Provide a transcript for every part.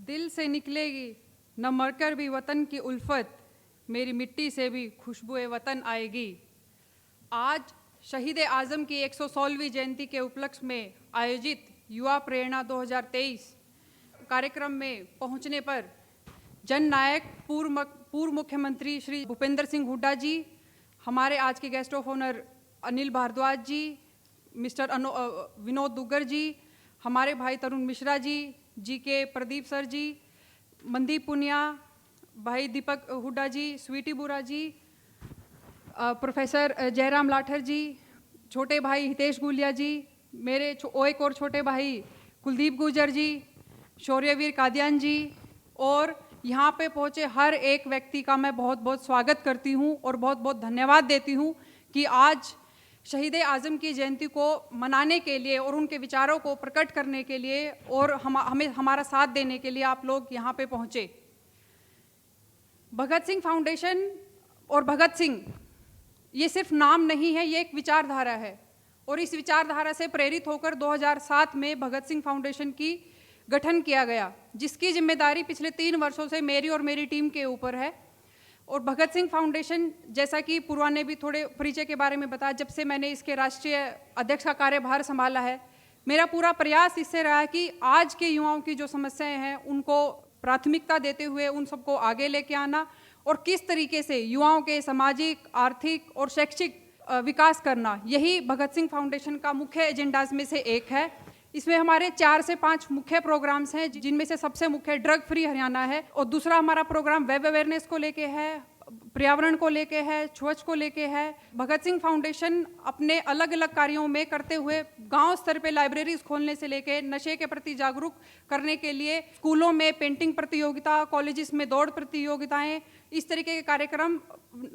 दिल से निकलेगी न मरकर भी वतन की उल्फत, मेरी मिट्टी से भी खुशबुए वतन आएगी। आज शहीद आज़म की 116वीं जयंती के उपलक्ष्य में आयोजित युवा प्रेरणा 2023 कार्यक्रम में पहुंचने पर जननायक पूर्व मुख्यमंत्री श्री भूपेंद्र सिंह हुड्डा जी, हमारे आज के guest of honour Anil Bhardwaj ji, mister Vinod Duggar ji, हमारे भाई तरुण मिश्रा जी के प्रदीप सर जी, मनदीप पुनिया, भाई दीपक हुड्डा जी, स्वीटी बुरा जी, प्रोफेसर जयराम लाठर जी, छोटे भाई हितेश गुलिया जी, मेरे एक और छोटे भाई कुलदीप गुजर जी, शौर्यवीर कादियान जी, और यहाँ पे पहुँचे हर एक व्यक्ति का मैं बहुत बहुत स्वागत करती हूँ और बहुत बहुत धन्यवाद देती हूँ कि आज शहीद आज़म की जयंती को मनाने के लिए और उनके विचारों को प्रकट करने के लिए और हमें हमारा साथ देने के लिए आप लोग यहाँ पे पहुँचे। भगत सिंह फाउंडेशन और भगत सिंह ये सिर्फ नाम नहीं है, ये एक विचारधारा है और इस विचारधारा से प्रेरित होकर 2007 में भगत सिंह फाउंडेशन की गठन किया गया, जिसकी जिम्मेदारी पिछले 3 वर्षों से मेरी और मेरी टीम के ऊपर है। और भगत सिंह फाउंडेशन, जैसा कि पूर्वा ने भी थोड़े परिचय के बारे में बताया, जब से मैंने इसके राष्ट्रीय अध्यक्ष का कार्यभार संभाला है, मेरा पूरा प्रयास इससे रहा है कि आज के युवाओं की जो समस्याएं हैं उनको प्राथमिकता देते हुए उन सबको आगे लेके आना और किस तरीके से युवाओं के सामाजिक, आर्थिक और शैक्षिक विकास करना, यही भगत सिंह फाउंडेशन का मुख्य एजेंडाज में से एक है। इसमें हमारे 4 से 5 मुख्य प्रोग्राम्स हैं, जिनमें से सबसे मुख्य ड्रग फ्री हरियाणा है और दूसरा हमारा प्रोग्राम वेब अवेयरनेस को लेके है, पर्यावरण को लेके है, स्वच्छ को लेके है। भगत सिंह फाउंडेशन अपने अलग अलग कार्यों में करते हुए गांव स्तर पे लाइब्रेरीज खोलने से लेके नशे के प्रति जागरूक करने के लिए स्कूलों में पेंटिंग प्रतियोगिता, कॉलेजेस में दौड़ प्रतियोगिताएं, इस तरीके के कार्यक्रम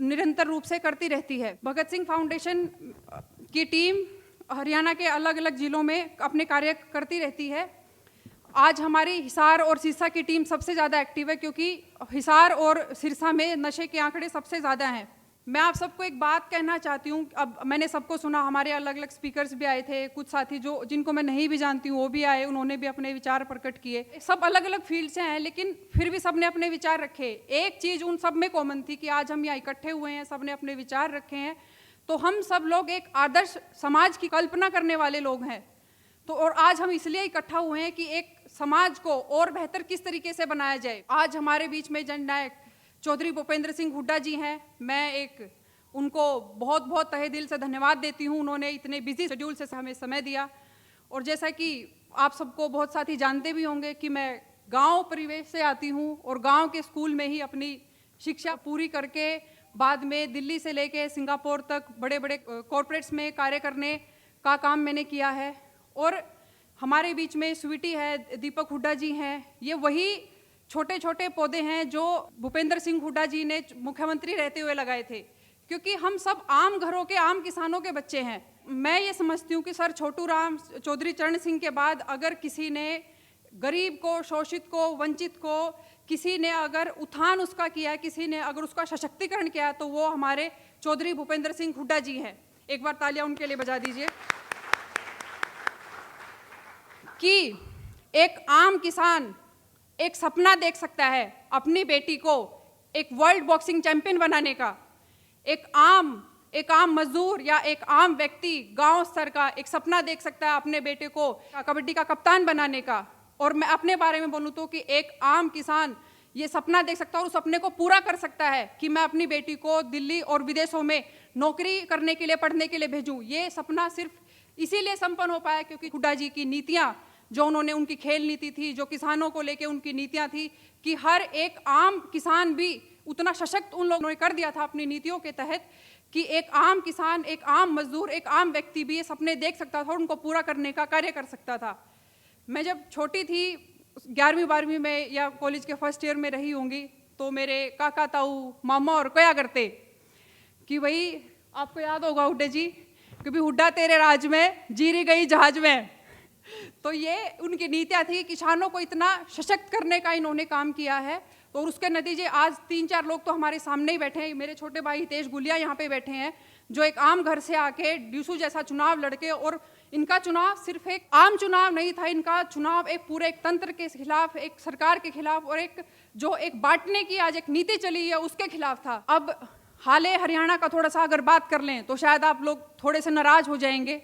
निरंतर रूप से करती रहती है। भगत सिंह फाउंडेशन की टीम हरियाणा के अलग अलग जिलों में अपने कार्य करती रहती है। आज हमारी हिसार और सिरसा की टीम सबसे ज़्यादा एक्टिव है, क्योंकि हिसार और सिरसा में नशे के आंकड़े सबसे ज़्यादा हैं। मैं आप सबको एक बात कहना चाहती हूँ, अब मैंने सबको सुना, हमारे अलग अलग स्पीकर्स भी आए थे, कुछ साथी जिनको मैं नहीं भी जानती हूँ वो भी आए, उन्होंने भी अपने विचार प्रकट किए। सब अलग अलग फील्ड से हैं, लेकिन फिर भी सब ने अपने विचार रखे। एक चीज़ उन सब में कॉमन थी कि आज हम यहाँ इकट्ठे हुए हैं, सब ने अपने विचार रखे हैं, तो हम सब लोग एक आदर्श समाज की कल्पना करने वाले लोग हैं। तो और आज हम इसलिए इकट्ठा हुए हैं कि एक समाज को और बेहतर किस तरीके से बनाया जाए। आज हमारे बीच में जननायक चौधरी भूपेंद्र सिंह हुड्डा जी हैं। मैं उनको बहुत बहुत तहे दिल से धन्यवाद देती हूँ, उन्होंने इतने बिजी शेड्यूल से हमें समय दिया। और जैसा कि आप सबको बहुत साथी जानते भी होंगे कि मैं गाँव परिवेश से आती हूँ और गाँव के स्कूल में ही अपनी शिक्षा पूरी करके बाद में दिल्ली से लेके सिंगापुर तक बड़े बड़े कॉरपोरेट्स में कार्य करने का काम मैंने किया है। और हमारे बीच में स्वीटी है, दीपक हुड्डा जी हैं, ये वही छोटे छोटे पौधे हैं जो भूपेंद्र सिंह हुड्डा जी ने मुख्यमंत्री रहते हुए लगाए थे, क्योंकि हम सब आम घरों के आम किसानों के बच्चे हैं। मैं ये समझती हूँ कि सर छोटू राम चौधरी चरण सिंह के बाद अगर किसी ने गरीब को, शोषित को, वंचित को, किसी ने अगर उत्थान उसका किया है, किसी ने अगर उसका सशक्तिकरण किया है, तो वो हमारे चौधरी भूपेंद्र सिंह हुड्डा जी हैं। एक बार तालियां उनके लिए बजा दीजिए। कि एक आम किसान एक सपना देख सकता है अपनी बेटी को एक वर्ल्ड बॉक्सिंग चैंपियन बनाने का, एक आम मजदूर या एक आम व्यक्ति गांव स्तर का एक सपना देख सकता है अपने बेटे को कबड्डी का कप्तान बनाने का। और मैं अपने बारे में बोलूँ तो कि एक आम किसान ये सपना देख सकता है और उस सपने को पूरा कर सकता है कि मैं अपनी बेटी को दिल्ली और विदेशों में नौकरी करने के लिए, पढ़ने के लिए भेजूं। ये सपना सिर्फ इसीलिए संपन्न हो पाया क्योंकि हुड्डा जी की नीतियां, जो उन्होंने, उनकी खेल नीति थी, जो किसानों को लेके उनकी नीतियां थी कि हर एक आम किसान भी उतना सशक्त उन लोगों ने कर दिया था अपनी नीतियों के तहत कि एक आम किसान, एक आम मजदूर, एक आम व्यक्ति भी ये सपने देख सकता था और उनको पूरा करने का कार्य कर सकता था। मैं जब छोटी थी, 11वीं 12वीं में या कॉलेज के फर्स्ट ईयर में रही होंगी, तो मेरे काका, ताऊ, मामा और क्या करते कि वही आपको याद होगा हुड्डा जी, कभी हुड्डा तेरे राज में जीरी गई जहाज में। तो ये उनकी नीतियाँ थी, किसानों को इतना सशक्त करने का इन्होंने काम किया है। तो उसके नतीजे आज 3-4 लोग तो हमारे सामने ही बैठे हैं। मेरे छोटे भाई हितेश गुलिया यहाँ पे बैठे हैं, जो एक आम घर से आके डीसू जैसा चुनाव लड़के और इनका चुनाव सिर्फ एक आम चुनाव नहीं था, इनका चुनाव एक पूरे एक तंत्र के खिलाफ, एक सरकार के खिलाफ और एक बांटने की आज एक नीति चली है उसके खिलाफ था। अब हाले हरियाणा का थोड़ा सा अगर बात कर लें तो शायद आप लोग थोड़े से नाराज हो जाएंगे,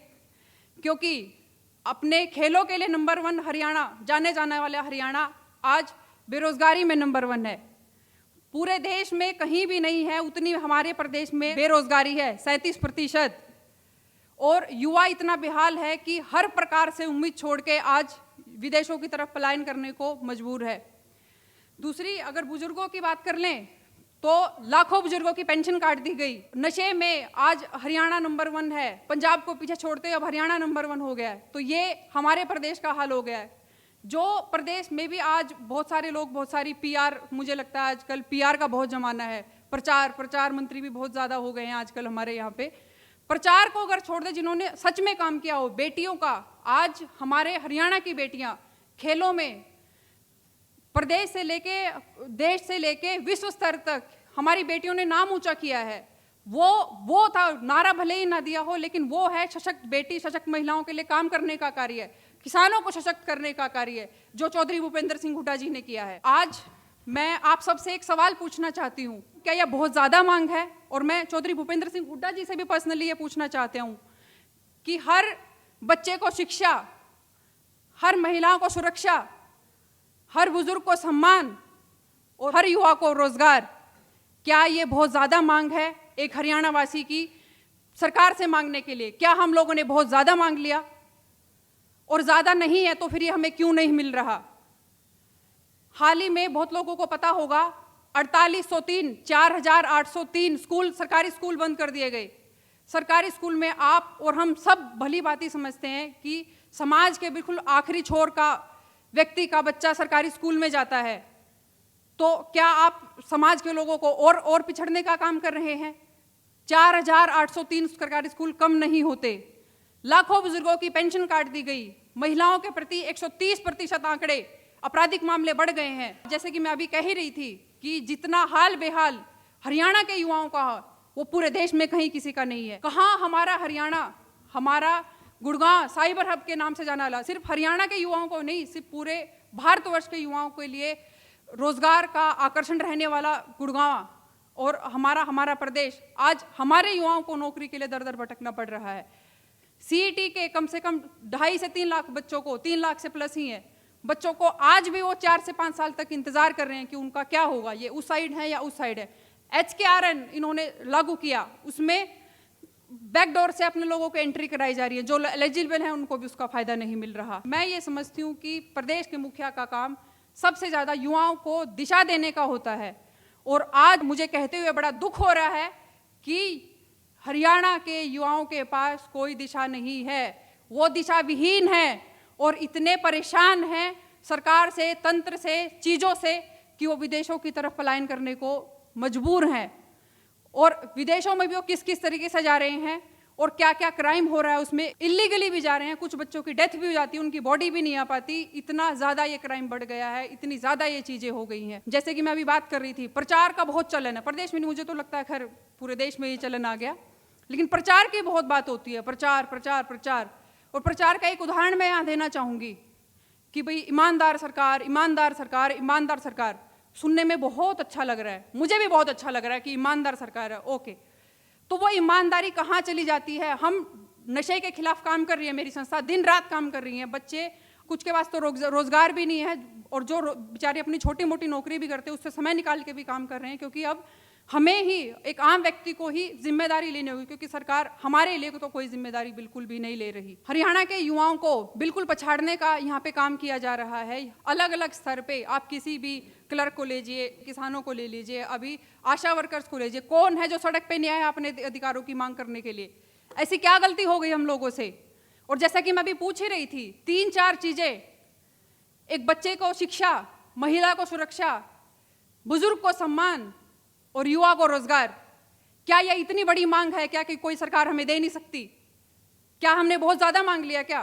क्योंकि अपने खेलों के लिए नंबर 1 हरियाणा, जाने जाने वाला हरियाणा आज बेरोजगारी में नंबर 1 है। पूरे देश में कहीं भी नहीं है उतनी हमारे प्रदेश में बेरोजगारी है, 37%। और युवा इतना बेहाल है कि हर प्रकार से उम्मीद छोड़ के आज विदेशों की तरफ पलायन करने को मजबूर है। दूसरी, अगर बुजुर्गों की बात कर लें तो लाखों बुजुर्गों की पेंशन काट दी गई। नशे में आज हरियाणा नंबर 1 है, पंजाब को पीछे छोड़ते अब हरियाणा नंबर 1 हो गया है। तो ये हमारे प्रदेश का हाल हो गया है। जो प्रदेश में भी आज बहुत सारे लोग, बहुत सारी पीआर, मुझे लगता है आजकल पीआर का बहुत जमाना है, प्रचार मंत्री भी बहुत ज़्यादा हो गए हैं आजकल हमारे यहाँ पे। प्रचार को अगर छोड़ दे, जिन्होंने सच में काम किया हो, बेटियों का, आज हमारे हरियाणा की बेटियां खेलों में प्रदेश से लेके, देश से लेके विश्व स्तर तक हमारी बेटियों ने नाम ऊंचा किया है। वो था, नारा भले ही ना दिया हो, लेकिन वो है सशक्त बेटी, सशक्त महिलाओं के लिए काम करने का कार्य है, किसानों को सशक्त करने का कार्य है, जो चौधरी भूपेंद्र सिंह हुड्डा जी ने किया है। आज मैं आप सबसे एक सवाल पूछना चाहती हूँ, क्या यह बहुत ज़्यादा मांग है? और मैं चौधरी भूपेंद्र सिंह हुड्डा जी से भी पर्सनली ये पूछना चाहती हूँ कि हर बच्चे को शिक्षा, हर महिला को सुरक्षा, हर बुजुर्ग को सम्मान और हर युवा को रोजगार, क्या ये बहुत ज़्यादा मांग है एक हरियाणा वासी की सरकार से मांगने के लिए? क्या हम लोगों ने बहुत ज़्यादा मांग लिया? और ज़्यादा नहीं है तो फिर ये हमें क्यों नहीं मिल रहा? हाल ही में बहुत लोगों को पता होगा 4803, 4803 स्कूल, सरकारी स्कूल बंद कर दिए गए। सरकारी स्कूल में आप और हम सब भली भांति समझते हैं कि समाज के बिल्कुल आखिरी छोर का व्यक्ति का बच्चा सरकारी स्कूल में जाता है, तो क्या आप समाज के लोगों को और पिछड़ने का काम कर रहे हैं? 4803 सरकारी स्कूल कम नहीं होते। लाखों बुजुर्गों की पेंशन काट दी गई। महिलाओं के प्रति 130% आंकड़े आपराधिक मामले बढ़ गए हैं। जैसे कि मैं अभी कह ही रही थी कि जितना हाल बेहाल हरियाणा के युवाओं का वो पूरे देश में कहीं किसी का नहीं है। कहाँ हमारा हरियाणा, हमारा गुड़गांव साइबर हब के नाम से जाना वाला, सिर्फ हरियाणा के युवाओं को नहीं, सिर्फ पूरे भारतवर्ष के युवाओं के लिए रोजगार का आकर्षण रहने वाला गुड़गांव और हमारा प्रदेश, आज हमारे युवाओं को नौकरी के लिए दर दर भटकना पड़ रहा है। सीईटी के कम से कम 2.5 से 3 लाख बच्चों को, 3 लाख से प्लस ही है बच्चों को, आज भी वो 4 से 5 साल तक इंतजार कर रहे हैं कि उनका क्या होगा, ये उस साइड है या उस साइड है। HKRN इन्होंने लागू किया, उसमें बैकडोर से अपने लोगों को एंट्री कराई जा रही है, जो एलिजिबल है उनको भी उसका फायदा नहीं मिल रहा। मैं ये समझती हूँ कि प्रदेश के मुखिया का काम सबसे ज़्यादा युवाओं को दिशा देने का होता है। और आज मुझे कहते हुए बड़ा दुख हो रहा है कि हरियाणा के युवाओं के पास कोई दिशा नहीं है, वो दिशा विहीन है और इतने परेशान हैं सरकार से, तंत्र से, चीज़ों से कि वो विदेशों की तरफ पलायन करने को मजबूर हैं। और विदेशों में भी वो किस किस तरीके से जा रहे हैं और क्या क्या क्राइम हो रहा है, उसमें इलीगली भी जा रहे हैं, कुछ बच्चों की डेथ भी हो जाती है, उनकी बॉडी भी नहीं आ पाती। इतना ज़्यादा ये क्राइम बढ़ गया है, इतनी ज़्यादा ये चीज़ें हो गई हैं। जैसे कि मैं अभी बात कर रही थी, प्रचार का बहुत चलन है प्रदेश में, मुझे तो लगता है खैर पूरे देश में ये चलन आ गया, लेकिन प्रचार की बहुत बात होती है, प्रचार प्रचार प्रचार। और प्रचार का एक उदाहरण मैं यहाँ देना चाहूँगी कि भाई ईमानदार सरकार, ईमानदार सरकार, ईमानदार सरकार, सुनने में बहुत अच्छा लग रहा है, मुझे भी बहुत अच्छा लग रहा है कि ईमानदार सरकार है, ओके। तो वो ईमानदारी कहाँ चली जाती है? हम नशे के खिलाफ काम कर रही है मेरी संस्था, दिन रात काम कर रही है, बच्चे कुछ के पास तो रोजगार भी नहीं है और जो बेचारे अपनी छोटी मोटी नौकरी भी करते हैं उससे समय निकाल के भी काम कर रहे हैं, क्योंकि अब हमें ही, एक आम व्यक्ति को ही जिम्मेदारी लेनी होगी, क्योंकि सरकार हमारे लिए तो कोई जिम्मेदारी बिल्कुल भी नहीं ले रही। हरियाणा के युवाओं को बिल्कुल पछाड़ने का यहाँ पे काम किया जा रहा है, अलग अलग स्तर पे। आप किसी भी क्लर्क को लीजिए, किसानों को ले लीजिए, अभी आशा वर्कर्स को लीजिए, कौन है जो सड़क पे नहीं आया अपने अधिकारों की मांग करने के लिए? ऐसी क्या गलती हो गई हम लोगों से? और जैसा कि मैं अभी पूछ ही रही थी, 3-4 चीजें, एक बच्चे को शिक्षा, महिला को सुरक्षा, बुजुर्ग को सम्मान और युवा को रोजगार, क्या यह इतनी बड़ी मांग है क्या कि कोई सरकार हमें दे नहीं सकती? क्या हमने बहुत ज्यादा मांग लिया क्या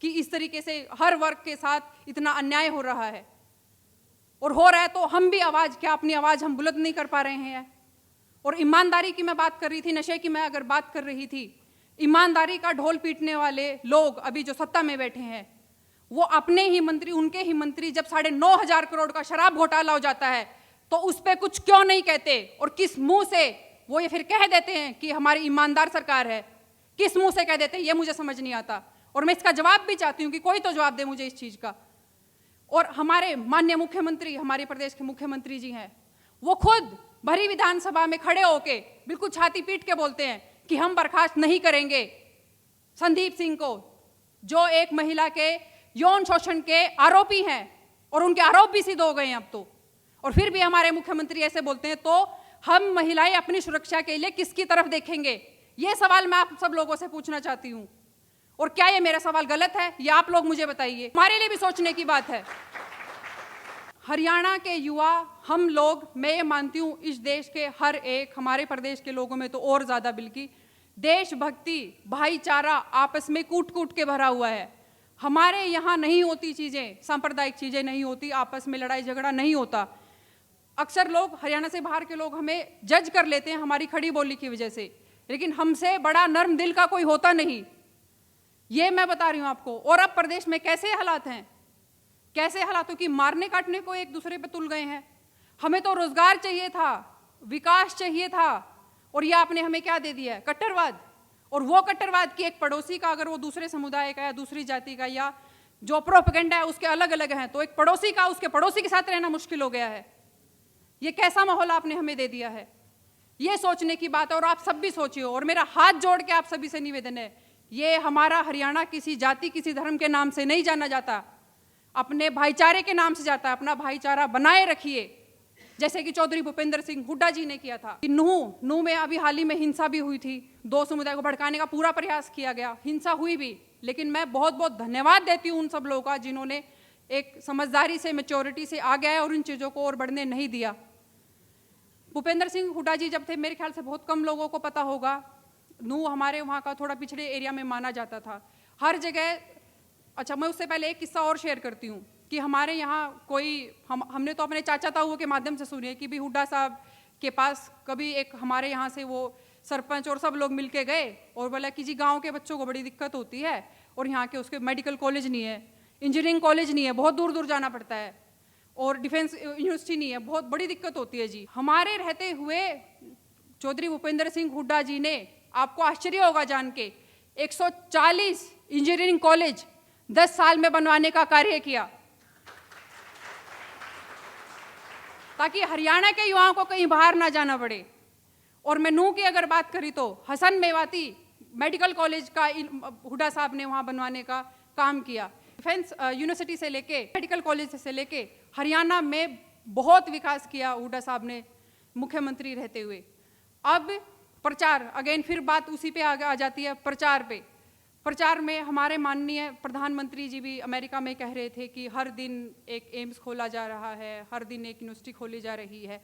कि इस तरीके से हर वर्ग के साथ इतना अन्याय हो रहा है? और हो रहा है तो हम भी अपनी आवाज हम बुलंद नहीं कर पा रहे हैं? और ईमानदारी की मैं बात कर रही थी, नशे की मैं अगर बात कर रही थी, ईमानदारी का ढोल पीटने वाले लोग अभी जो सत्ता में बैठे हैं, वो अपने ही मंत्री, उनके ही मंत्री जब 9,500 करोड़ का शराब घोटाला हो जाता है तो उस पर कुछ क्यों नहीं कहते, और किस मुंह से वो ये फिर कह देते हैं कि हमारी ईमानदार सरकार है? किस मुंह से कह देते हैं ये मुझे समझ नहीं आता, और मैं इसका जवाब भी चाहती हूँ कि कोई तो जवाब दे मुझे इस चीज का। और हमारे माननीय मुख्यमंत्री, हमारे प्रदेश के मुख्यमंत्री जी हैं, वो खुद भरी विधानसभा में खड़े होके बिल्कुल छाती पीट के बोलते हैं कि हम बर्खास्त नहीं करेंगे संदीप सिंह को, जो एक महिला के यौन शोषण के आरोपी हैं, और उनके आरोप भी सिद्ध हो गए हैं अब तो। और फिर भी हमारे मुख्यमंत्री ऐसे बोलते हैं, तो हम महिलाएं अपनी सुरक्षा के लिए किसकी तरफ देखेंगे? ये सवाल मैं आप सब लोगों से पूछना चाहती हूं। और क्या ये मेरा सवाल गलत है? ये आप लोग मुझे बताइए, हमारे लिए भी सोचने की बात है। हरियाणा के युवा, हम लोग, मैं ये मानती हूँ इस देश के हर एक, हमारे प्रदेश के लोगों में तो और ज़्यादा, बल्कि देशभक्ति, भाईचारा आपस में कूट कूट के भरा हुआ है। हमारे यहाँ नहीं होती चीज़ें, सांप्रदायिक चीज़ें नहीं होती, आपस में लड़ाई झगड़ा नहीं होता। अक्सर लोग, हरियाणा से बाहर के लोग हमें जज कर लेते हैं हमारी खड़ी बोली की वजह से, लेकिन हमसे बड़ा नर्म दिल का कोई होता नहीं, ये मैं बता रही हूँ आपको। और अब प्रदेश में कैसे हालात हैं, कैसे हालातों की मारने काटने को एक दूसरे पे तुल गए हैं। हमें तो रोजगार चाहिए था, विकास चाहिए था, और ये आपने हमें क्या दे दिया है? कट्टरवाद। और वो कट्टरवाद की एक पड़ोसी का, अगर वो दूसरे समुदाय का या दूसरी जाति का या जो प्रोपेगेंडा है उसके अलग अलग हैं, तो एक पड़ोसी का उसके पड़ोसी के साथ रहना मुश्किल हो गया है। ये कैसा माहौल आपने हमें दे दिया है? ये सोचने की बात है, और आप सब भी सोचिए। और मेरा हाथ जोड़ के आप सभी से निवेदन है, ये हमारा हरियाणा किसी जाति, किसी धर्म के नाम से नहीं जाना जाता, अपने भाईचारे के नाम से जाता है। अपना भाईचारा बनाए रखिए, जैसे कि चौधरी भूपेंद्र सिंह हुड्डा जी ने किया था। नूह में अभी हाल ही में हिंसा भी हुई थी, दो समुदाय को भड़काने का पूरा प्रयास किया गया, हिंसा हुई भी, लेकिन मैं बहुत बहुत धन्यवाद देती हूँ उन सब लोगों का जिन्होंने एक समझदारी से, मैच्योरिटी से आ गया और इन चीज़ों को और बढ़ने नहीं दिया। भूपेंद्र सिंह हुड्डा जी जब थे, मेरे ख्याल से बहुत कम लोगों को पता होगा, नूह हमारे वहाँ का थोड़ा पिछड़े एरिया में माना जाता था हर जगह। अच्छा, मैं उससे पहले एक किस्सा और शेयर करती हूँ कि हमारे यहाँ कोई, हमने तो अपने चाचा ताऊओं के माध्यम से सुनी है कि भी हुड्डा साहब के पास कभी एक हमारे यहाँ से वो सरपंच और सब लोग मिलके गए और बोला कि जी गांव के बच्चों को बड़ी दिक्कत होती है, और यहाँ के उसके मेडिकल कॉलेज नहीं है, इंजीनियरिंग कॉलेज नहीं है, बहुत दूर दूर जाना पड़ता है, और डिफेंस यूनिवर्सिटी नहीं है, बहुत बड़ी दिक्कत होती है जी। हमारे रहते हुए चौधरी भूपेंद्र सिंह हुड्डा जी ने, आपको आश्चर्य होगा जान के, 140 इंजीनियरिंग कॉलेज 10 साल में बनवाने का कार्य किया, ताकि हरियाणा के युवाओं को कहीं बाहर ना जाना पड़े। और मैं नूह की अगर बात करी तो हसन मेवाती मेडिकल कॉलेज का हुड्डा साहब ने वहाँ बनवाने का काम किया। डिफेंस यूनिवर्सिटी से लेके, मेडिकल कॉलेज से लेके हरियाणा में बहुत विकास किया हुड्डा साहब ने मुख्यमंत्री रहते हुए। अब प्रचार, अगेन फिर बात उसी पे आ जाती है, प्रचार पे। प्रचार में हमारे माननीय प्रधानमंत्री जी भी अमेरिका में कह रहे थे कि हर दिन एक एम्स खोला जा रहा है, हर दिन एक यूनिवर्सिटी खोली जा रही है।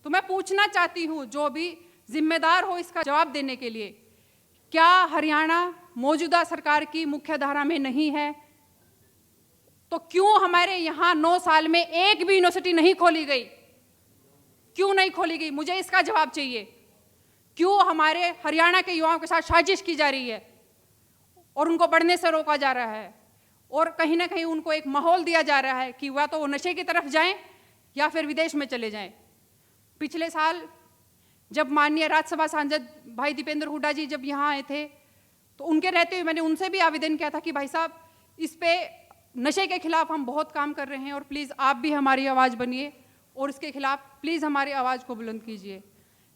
तो मैं पूछना चाहती हूँ, जो भी जिम्मेदार हो इसका जवाब देने के लिए, क्या हरियाणा मौजूदा सरकार की मुख्य धारा में नहीं है? तो क्यों हमारे यहाँ 9 साल में एक भी यूनिवर्सिटी नहीं खोली गई? क्यों नहीं खोली गई? मुझे इसका जवाब चाहिए। क्यों हमारे हरियाणा के युवाओं के साथ साजिश की जा रही है और उनको बढ़ने से रोका जा रहा है, और कहीं ना कहीं उनको एक माहौल दिया जा रहा है कि वह तो वो नशे की तरफ जाएं या फिर विदेश में चले जाएं। पिछले साल जब माननीय राज्यसभा सांसद भाई दीपेंद्र हुड्डा जी जब यहाँ आए थे, तो उनके रहते हुए मैंने उनसे भी आवेदन किया था कि भाई साहब, इस पे नशे के खिलाफ हम बहुत काम कर रहे हैं, और प्लीज़ आप भी हमारी आवाज़ बनिए और इसके खिलाफ प्लीज़ हमारी आवाज़ को बुलंद कीजिए।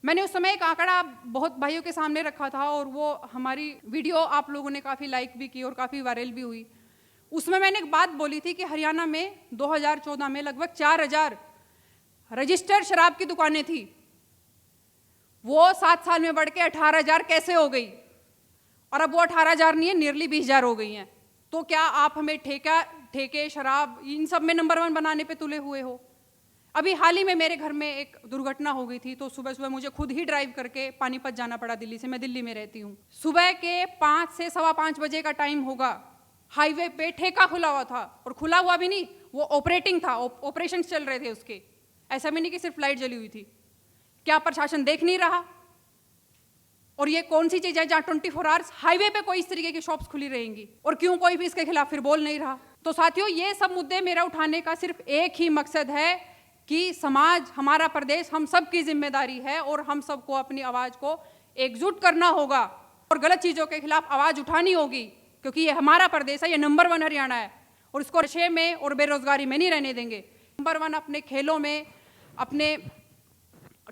मैंने उस समय एक आंकड़ा बहुत भाइयों के सामने रखा था, और वो हमारी वीडियो आप लोगों ने काफ़ी लाइक भी की और काफ़ी वायरल भी हुई। उसमें मैंने एक बात बोली थी कि हरियाणा में 2014 में लगभग 4000 रजिस्टर्ड शराब की दुकानें थी, वो 7 साल में बढ़ के 18,000 कैसे हो गई? और अब वो 18,000 नहीं है, नियरली 20,000 हो गई हैं। तो क्या आप हमें ठेके, शराब, इन सब में नंबर 1 बनाने पे तुले हुए हो? अभी हाल ही में मेरे घर में एक दुर्घटना हो गई थी, तो सुबह सुबह मुझे खुद ही ड्राइव करके पानीपत जाना पड़ा दिल्ली से। मैं दिल्ली में रहती हूँ। सुबह के 5 से 5:15 बजे का टाइम होगा, हाईवे पे ठेका खुला हुआ था, और खुला हुआ भी नहीं, वो ऑपरेटिंग था, ऑपरेशन चल रहे थे उसके। ऐसा भी नहीं कि सिर्फ लाइट जली हुई थी। क्या प्रशासन देख नहीं रहा? और ये कौन सी चीज़ है जहाँ 24 आवर्स हाईवे पे कोई इस तरीके की शॉप्स खुली रहेंगी, और क्यों कोई भी इसके खिलाफ फिर बोल नहीं रहा। तो साथियों, ये सब मुद्दे मेरा उठाने का सिर्फ एक ही मकसद है कि समाज, हमारा प्रदेश, हम सब की जिम्मेदारी है और हम सबको अपनी आवाज़ को एकजुट करना होगा और गलत चीज़ों के खिलाफ आवाज़ उठानी होगी, क्योंकि ये हमारा प्रदेश है, ये नंबर 1 हरियाणा है और इसको नशे में और बेरोजगारी में नहीं रहने देंगे। नंबर 1 अपने खेलों में, अपने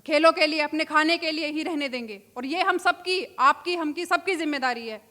खेलों के लिए, अपने खाने के लिए ही रहने देंगे, और ये हम सबकी, आपकी, हमकी, सबकी जिम्मेदारी है।